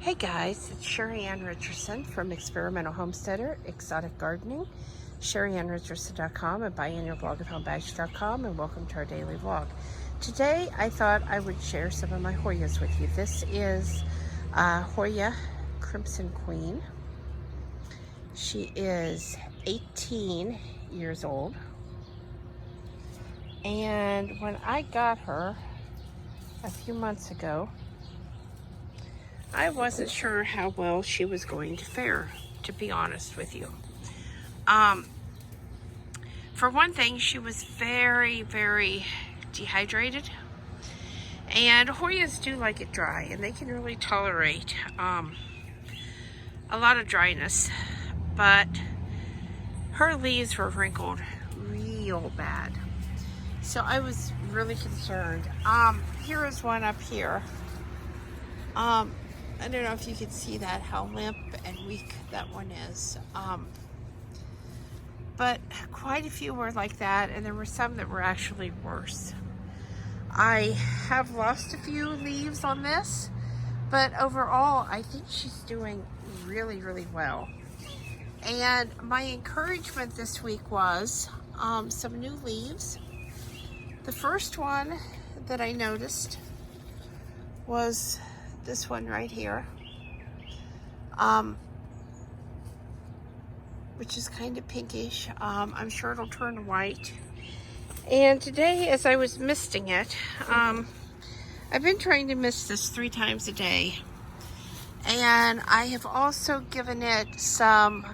Hey guys, it's Sheri Ann Richerson from Experimental Homesteader, Exotic Gardening, SheriAnnRicherson.com, and biannualblog@homebags.com, and welcome to our daily vlog. Today I thought I would share some of my Hoyas with you. This is Hoya Crimson Queen. She is 18 years old, and when I got her a few months ago, I wasn't sure how well she was going to fare, to be honest with you. For one thing, she was very, very dehydrated. And Hoyas do like it dry, and they can really tolerate a lot of dryness. But her leaves were wrinkled real bad. So I was really concerned. Here is one up here. I don't know if you can see that, how limp and weak that one is. But quite a few were like that, and there were some that were actually worse. I have lost a few leaves on this, but overall, I think she's doing really, really well. And my encouragement this week was some new leaves. The first one that I noticed was this one right here, which is kind of pinkish. I'm sure it'll turn white. And today, as I was misting it, I've been trying to mist this 3 times a day. And I have also given it some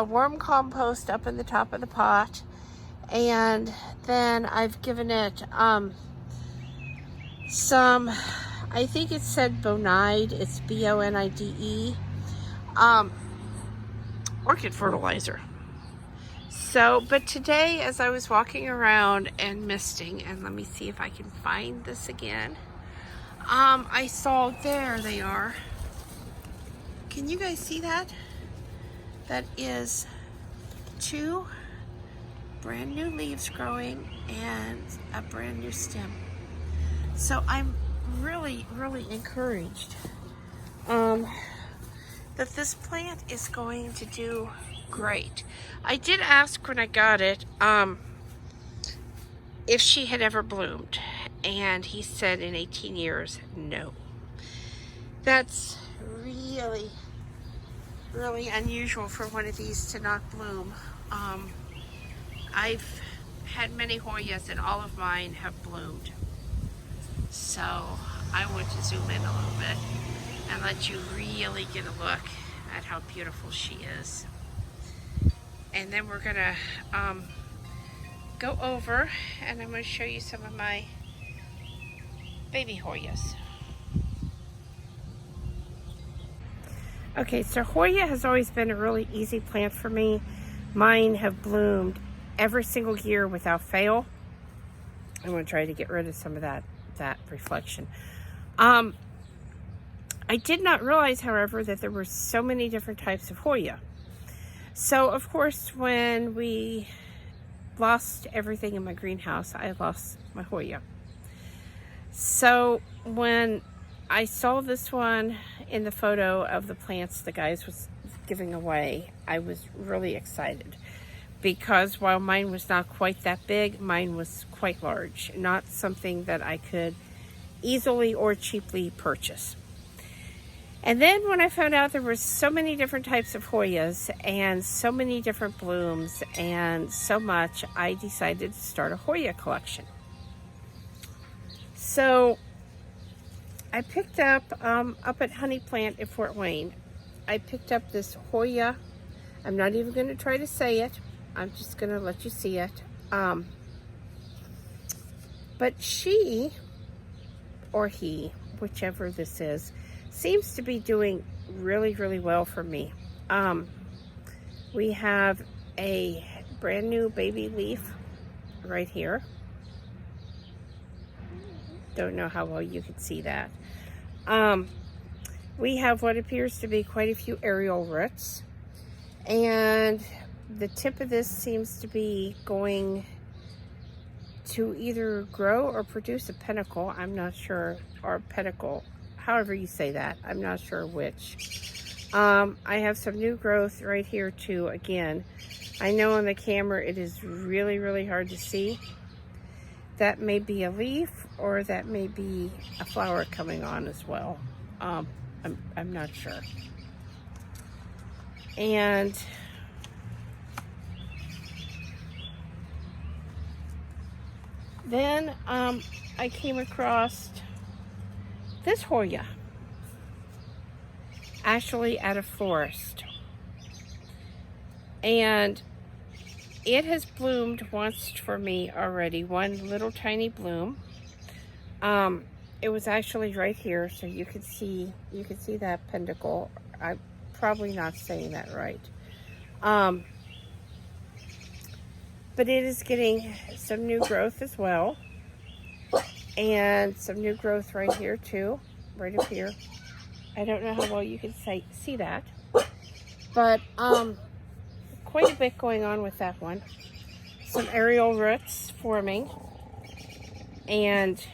worm compost up in the top of the pot. And then I've given it some, I think it said Bonide, it's B-O-N-I-D-E, orchid fertilizer. So, but today as I was walking around and misting, and let me see if I can find this again, I saw, there they are. Can you guys see that? That is 2 brand new leaves growing and a brand new stem. So I'm really, really encouraged that this plant is going to do great. I did ask when I got it if she had ever bloomed, and he said in 18 years, no. That's really, really unusual for one of these to not bloom. I've had many Hoyas and all of mine have bloomed. So I want to zoom in a little bit and let you really get a look at how beautiful she is. And then we're gonna go over and I'm gonna show you some of my baby Hoyas. Okay, so Hoya has always been a really easy plant for me. Mine have bloomed every single year without fail. I'm gonna try to get rid of some of that reflection. I did not realize, however, that there were so many different types of Hoya. So, of course, when we lost everything in my greenhouse, I lost my Hoya. So, when I saw this one in the photo of the plants the guys was giving away, I was really excited. Because while mine was not quite that big, mine was quite large. Not something that I could easily or cheaply purchase. And then when I found out there were so many different types of Hoyas and so many different blooms and so much, I decided to start a Hoya collection. So I picked up at Honey Plant in Fort Wayne, I picked up this Hoya. I'm not even going to try to say it. I'm just going to let you see it. But she, or he, whichever this is, seems to be doing really, really well for me. We have a brand new baby leaf right here. Don't know how well you can see that. We have what appears to be quite a few aerial roots. And the tip of this seems to be going to either grow or produce a pentacle. I'm not sure, or pedicle, however you say that. I'm not sure which. I have some new growth right here too. Again, I know on the camera it is really, really hard to see. That may be a leaf, or that may be a flower coming on as well. I'm not sure. And then I came across this Hoya, actually at a florist, and it has bloomed once for me already, one little tiny bloom. It was actually right here, so you could see that pentacle. I'm probably not saying that right. But it is getting some new growth as well, and some new growth right here too, right up here. I don't know how well you can see that, but quite a bit going on with that one. Some aerial roots forming, and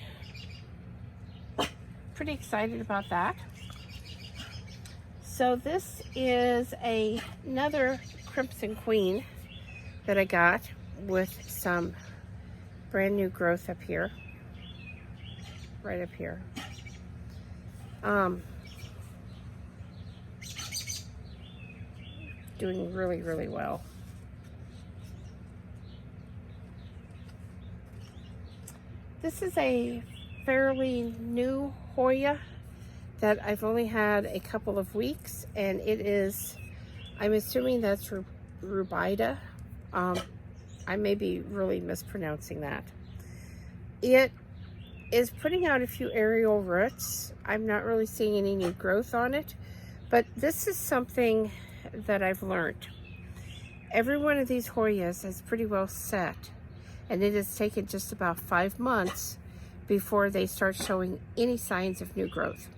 pretty excited about that. So this is another Crimson Queen that I got with some brand new growth up here, right up here. Doing really, really well. This is a fairly new Hoya that I've only had a couple of weeks, and it is, I'm assuming that's rubida. I may be really mispronouncing that. It is putting out a few aerial roots. I'm not really seeing any new growth on it, but this is something that I've learned. Every one of these Hoyas is pretty well set, and it has taken just about 5 months before they start showing any signs of new growth.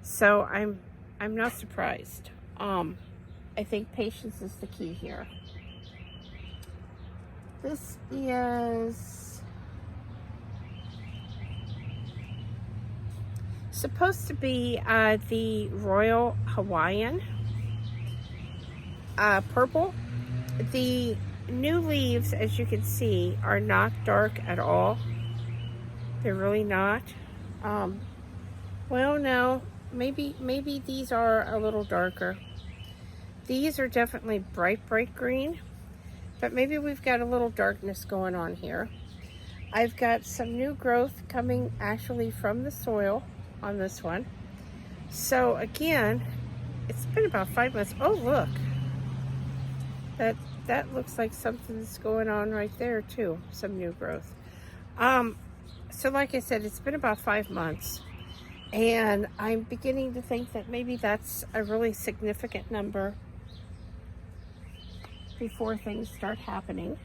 So I'm not surprised. I think patience is the key here. This is supposed to be the Royal Hawaiian purple. The new leaves, as you can see, are not dark at all. They're really not. Well, no, maybe these are a little darker. These are definitely bright green, but maybe we've got a little darkness going on here. I've got some new growth coming actually from the soil on this one. So again, it's been about 5 months. Oh, look. That looks like something's going on right there too, some new growth. So like I said, it's been about 5 months, and I'm beginning to think that maybe that's a really significant number before things start happening.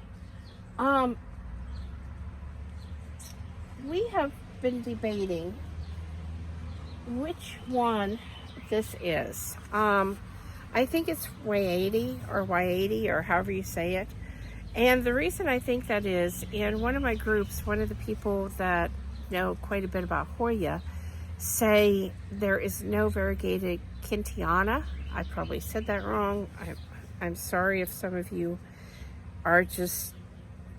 We have been debating which one this is. I think it's wayetii or however you say it. And the reason I think that is, in one of my groups, one of the people that know quite a bit about Hoya say there is no variegated kintiana. I probably said that wrong. I'm sorry if some of you are just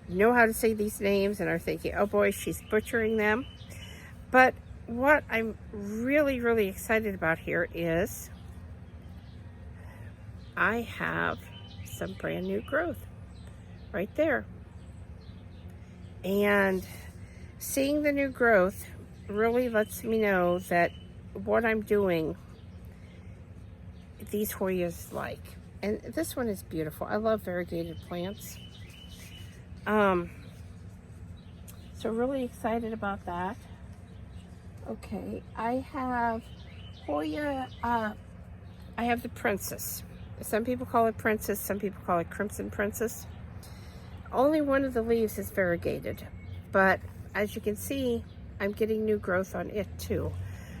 know how to say these names and are thinking, oh boy, she's butchering them. But what I'm really, really excited about here is I have some brand new growth right there. And seeing the new growth really lets me know that what I'm doing, these Hoyas like. And this one is beautiful. I love variegated plants. So really excited about that. Okay, I have Hoya, I have the Princess. Some people call it Princess, some people call it Crimson Princess. Only one of the leaves is variegated, but as you can see, I'm getting new growth on it too.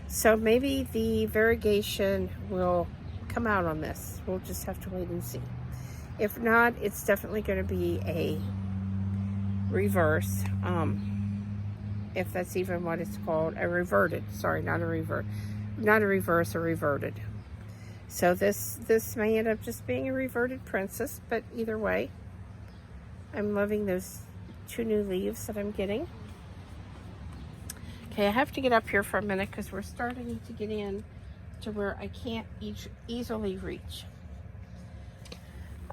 So maybe the variegation will come out on this. We'll just have to wait and see. If not, it's definitely going to be a reverse, if that's even what it's called. A reverted, sorry, not a revert. not a reverse, a reverted. So this may end up just being a reverted princess, but either way, I'm loving those 2 new leaves that I'm getting. Okay, I have to get up here for a minute because we're starting to get in to where I can't easily reach.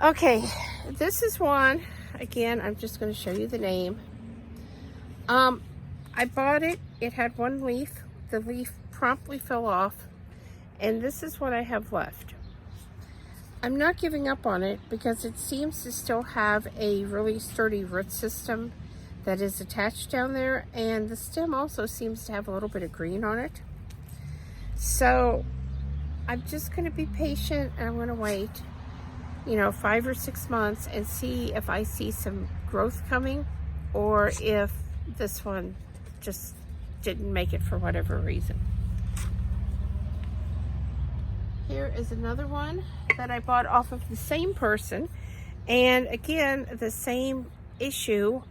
Okay, this is one. Again, I'm just going to show you the name. I bought it. It had 1 leaf. The leaf promptly fell off, and this is what I have left. I'm not giving up on it because it seems to still have a really sturdy root system that is attached down there, and the stem also seems to have a little bit of green on it. So I'm just going to be patient, and I'm going to wait, 5 or 6 months and see if I see some growth coming, or if this one just didn't make it for whatever reason. Here is another one that I bought off of the same person, and again, the same issue.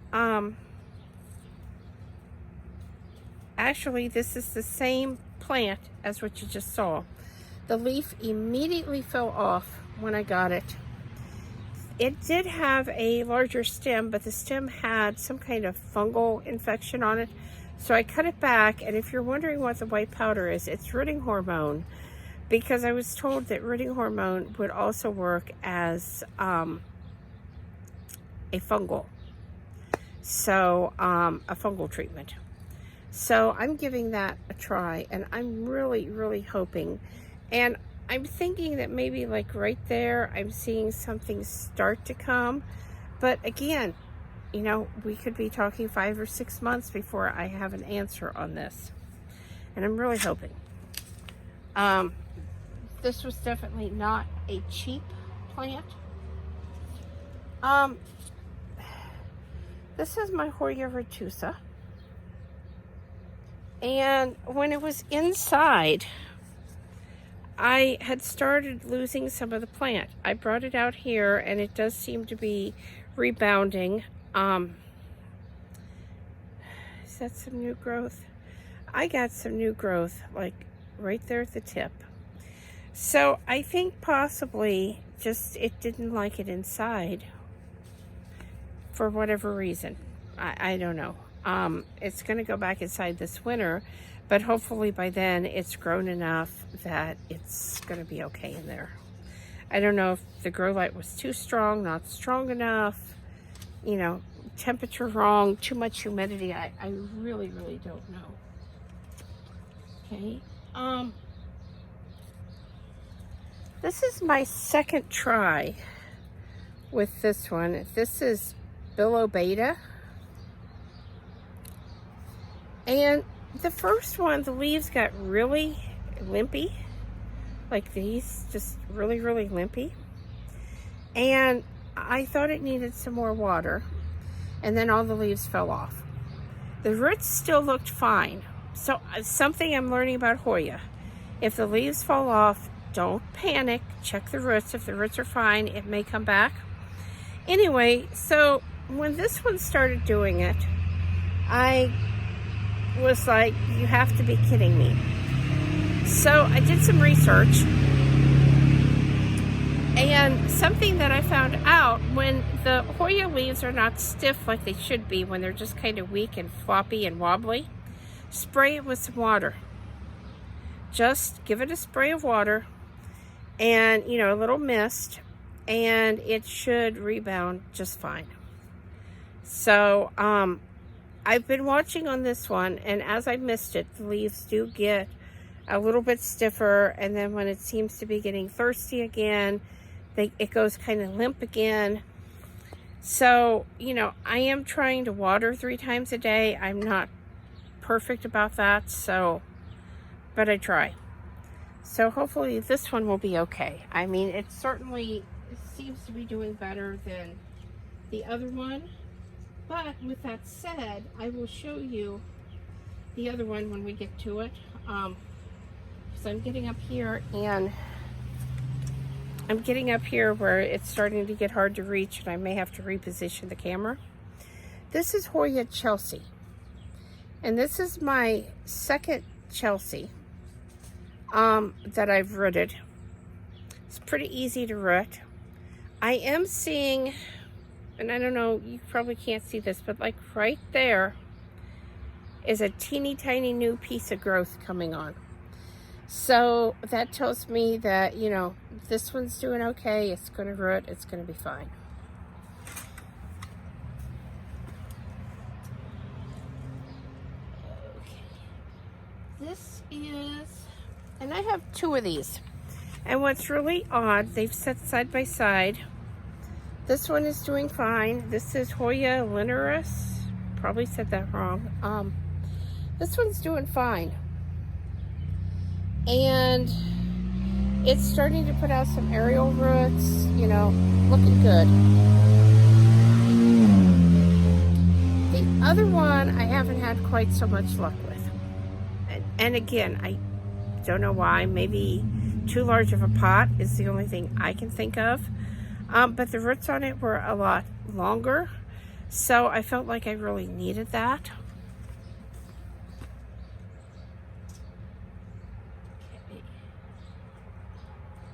Actually, this is the same plant as what you just saw. The leaf immediately fell off when I got it. It did have a larger stem, but the stem had some kind of fungal infection on it. So I cut it back, and if you're wondering what the white powder is, it's rooting hormone, because I was told that rooting hormone would also work as a fungal. So, a fungal treatment. So I'm giving that a try, and I'm really, really hoping. And I'm thinking that maybe like right there, I'm seeing something start to come. But again, we could be talking 5 or 6 months before I have an answer on this. And I'm really hoping. This was definitely not a cheap plant. This is my Hoya Retusa. And when it was inside, I had started losing some of the plant. I brought it out here, and it does seem to be rebounding. Is that some new growth? I got some new growth, like right there at the tip. So I think possibly just it didn't like it inside for whatever reason. I don't know. It's going to go back inside this winter, but hopefully by then it's grown enough that it's going to be okay in there. I don't know if the grow light was too strong, not strong enough, temperature wrong, too much humidity. I really, really don't know. Okay. This is my second try with this one. This is bilobata. And the first one, the leaves got really limpy, like these, just really, really limpy. And I thought it needed some more water, and then all the leaves fell off. The roots still looked fine. So something I'm learning about Hoya. If the leaves fall off, don't panic. Check the roots. If the roots are fine, it may come back. Anyway, so when this one started doing it, I was like, you have to be kidding me. So I did some research, and something that I found out, when the Hoya leaves are not stiff like they should be, when they're just kind of weak and floppy and wobbly, spray it with some water. Just give it a spray of water and, a little mist, and it should rebound just fine. So, I've been watching on this one, and as I missed it, the leaves do get a little bit stiffer, and then when it seems to be getting thirsty again, it goes kind of limp again. So, I am trying to water 3 times a day. I'm not perfect about that, but I try. So hopefully this one will be okay. I mean, it certainly seems to be doing better than the other one. But with that said, I will show you the other one when we get to it. So I'm getting up here, and I'm getting up here where it's starting to get hard to reach, and I may have to reposition the camera. This is Hoya Chelsea. And this is my second Chelsea. that I've rooted. It's pretty easy to root. I am seeing, and I don't know, you probably can't see this, but like right there is a teeny tiny new piece of growth coming on. So that tells me that, you know, this one's doing okay. It's going to root. It's going to be fine. Okay. This is, and I have two of these. And what's really odd, they've set side by side. This one is doing fine. This is Hoya linearis. Probably said that wrong. This one's doing fine. And it's starting to put out some aerial roots, you know, looking good. The other one I haven't had quite so much luck with. And again, I don't know why. Maybe too large of a pot is the only thing I can think of. But the roots on it were a lot longer. So I felt like I really needed that.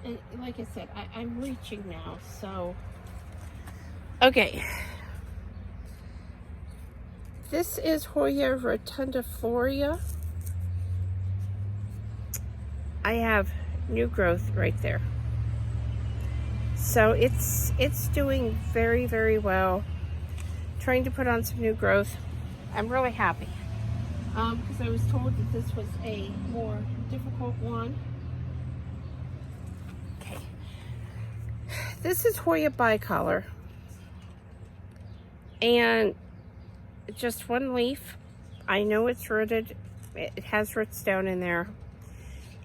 And like I said, I'm reaching now, so. Okay. This is Hoya rotundiflora. I have new growth right there. So it's doing very, very well. Trying to put on some new growth. I'm really happy. Because I was told that this was a more difficult one. Okay. This is Hoya bicolor. And just one leaf. I know it's rooted. It has roots down in there.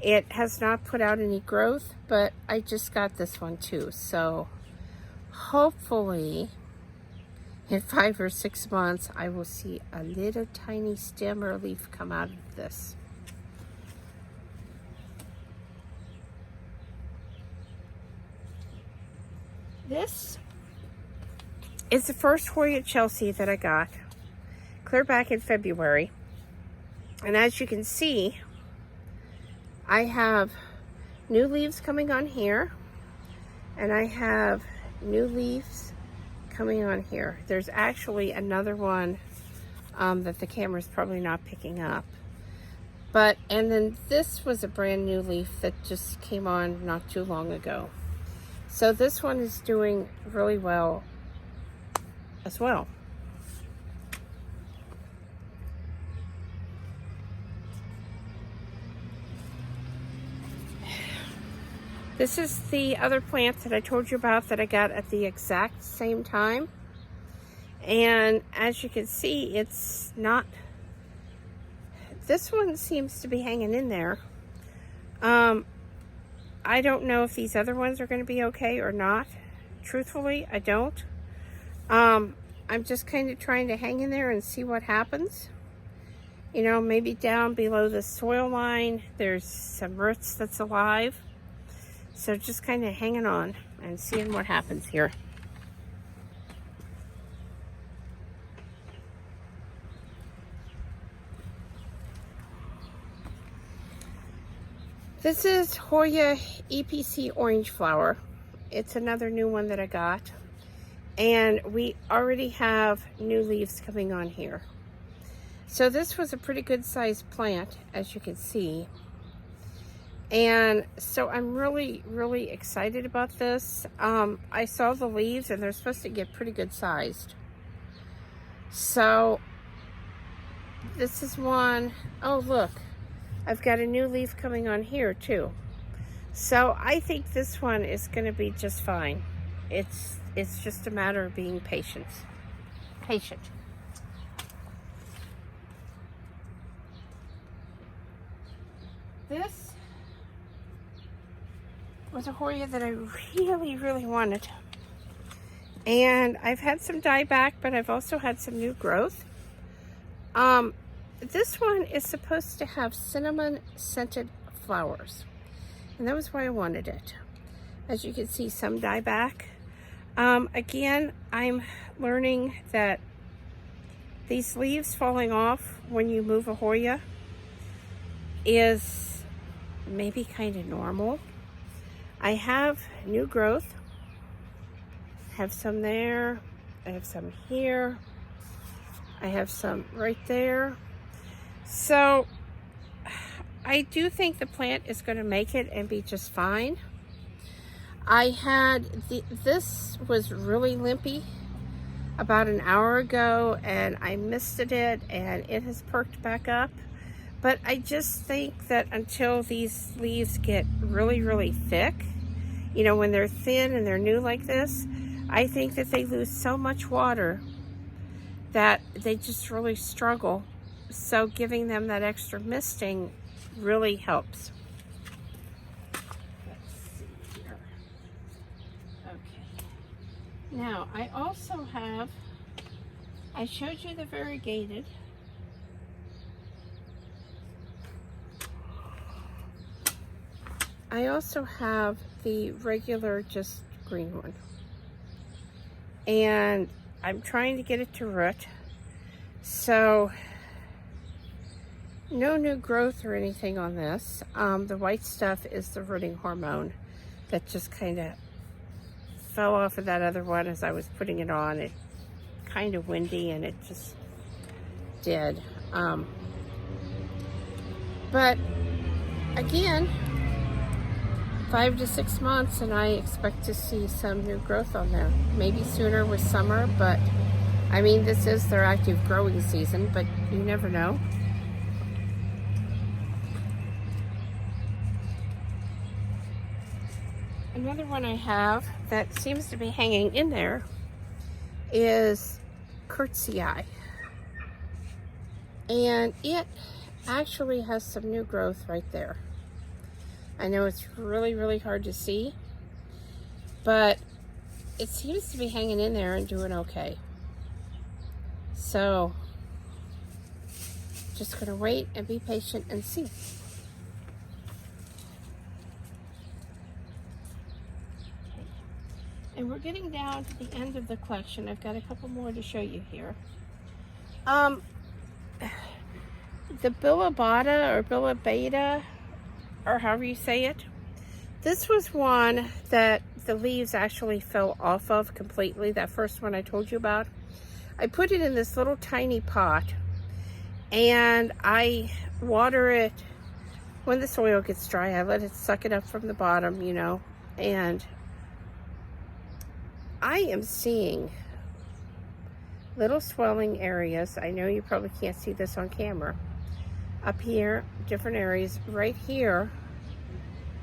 It has not put out any growth, but I just got this one too. So hopefully in 5 or 6 months, I will see a little tiny stem or leaf come out of this. This is the first Hoya Chelsea that I got clear back in February. And as you can see, I have new leaves coming on here, and I have new leaves coming on here. There's actually another one that the camera's probably not picking up. And then this was a brand new leaf that just came on not too long ago. So this one is doing really well as well. This is the other plant that I told you about that I got at the exact same time. And as you can see, it's not, this one seems to be hanging in there. I don't know if these other ones are going to be okay or not. Truthfully, I don't. I'm just kind of trying to hang in there and see what happens. You know, maybe down below the soil line, there's some roots that's alive. So just kind of hanging on and seeing what happens here. This is Hoya EPC Orange Flower. It's another new one that I got. And we already have new leaves coming on here. So this was a pretty good sized plant, as you can see. And so I'm really, really excited about this. I saw the leaves and they're supposed to get pretty good sized. So this is one. Oh, look, I've got a new leaf coming on here too. So I think this one is going to be just fine. It's just a matter of being patient. This was a Hoya that I really, really wanted. And I've had some dieback, but I've also had some new growth. This one is supposed to have cinnamon scented flowers. And that was why I wanted it. As you can see, some dieback. Again, I'm learning that these leaves falling off when you move a Hoya is maybe kind of normal. I have new growth. I have some there. I have some here. I have some right there. So I do think the plant is going to make it and be just fine. I had this was really limpy about an hour ago, and I misted it, and it has perked back up. But I just think that until these leaves get really, really thick, you know, when they're thin and they're new like this, I think that they lose so much water that they just really struggle. So giving them that extra misting really helps. Let's see here. Okay. Now, I also have, I showed you the variegated. I also have the regular, just green one. And I'm trying to get it to root. So, no new growth or anything on this. The white stuff is the rooting hormone that just kind of fell off of that other one as I was putting it on. It kind of windy and it just did. But again, 5 to 6 months and I expect to see some new growth on there. Maybe sooner with summer, but I mean, this is their active growing season, but you never know. Another one I have that seems to be hanging in there is curtisii. And it actually has some new growth right there. I know it's really, really hard to see, but it seems to be hanging in there and doing okay. So, just gonna wait and be patient and see. And we're getting down to the end of the collection. I've got a couple more to show you here. The bilobata or bilobata, or however you say it. This was one that the leaves actually fell off of completely, that first one I told you about. I put it in this little tiny pot and I water it when the soil gets dry. I let it suck it up from the bottom, you know, and I am seeing little swelling areas. I know you probably can't see this on camera. Up here, different areas. Right here,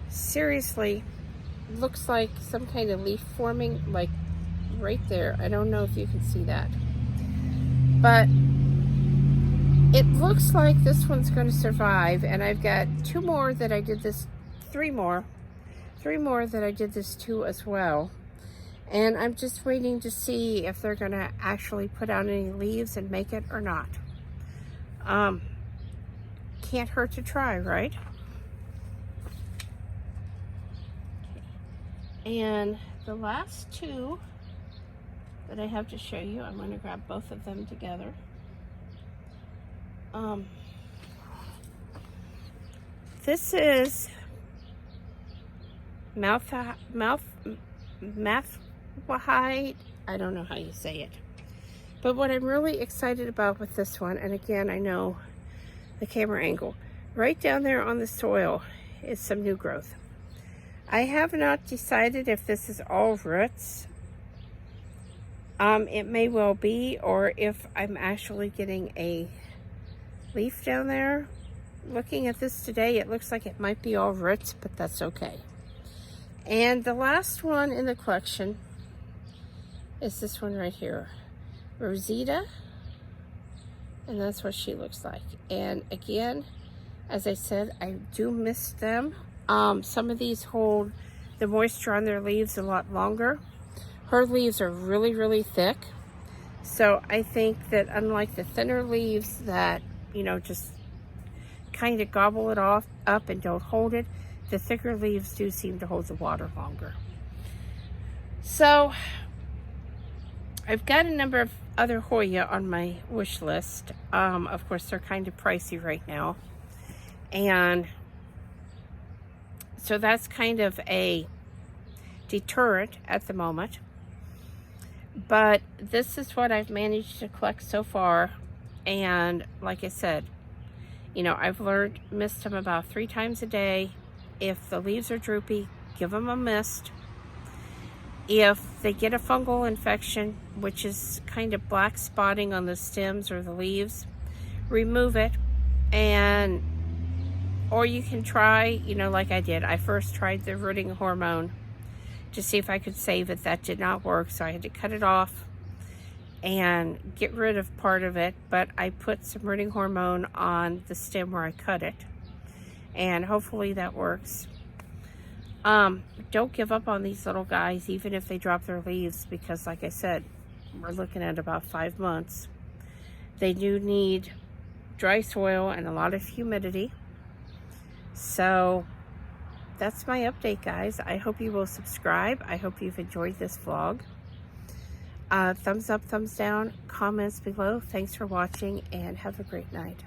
seriously, looks like some kind of leaf forming, like right there. I don't know if you can see that. But it looks like this one's going to survive, and I've got three more that I did this to as well. And I'm just waiting to see if they're going to actually put out any leaves and make it or not. Can't hurt to try, right? Okay. And the last two that I have to show you, I'm going to grab both of them together. This is Hawaiian. I don't know how you say it. But what I'm really excited about with this one, and again, I know the camera angle, right down there on the soil is some new growth. I have not decided if this is all roots. It may well be, or if I'm actually getting a leaf down there. Looking at this today, it looks like it might be all roots, but that's okay. And the last one in the collection is this one right here, Rosita, and that's what she looks like. And again, as I said, I do miss them. Some of these hold the moisture on their leaves a lot longer. Her leaves are really, really thick. So I think that unlike the thinner leaves that, you know, just kind of gobble it up and don't hold it, the thicker leaves do seem to hold the water longer. So I've got a number of other Hoya on my wish list. Of course, they're kind of pricey right now. And So that's kind of a deterrent at the moment. But this is what I've managed to collect so far. And like I said, you know, I've learned mist them about 3 times a day. If the leaves are droopy, give them a mist. If they get a fungal infection, which is kind of black spotting on the stems or the leaves, remove it. And or you can try, you know, like I did. I first tried the rooting hormone to see if I could save it. That did not work, so I had to cut it off and get rid of part of it. But I put some rooting hormone on the stem where I cut it, and hopefully that works. Don't give up on these little guys, even if they drop their leaves, because like I said, we're looking at about 5 months. They do need dry soil and a lot of humidity. So that's my update, guys. I hope you will subscribe. I hope you've enjoyed this vlog. Thumbs up, thumbs down, comments below. Thanks for watching, and have a great night.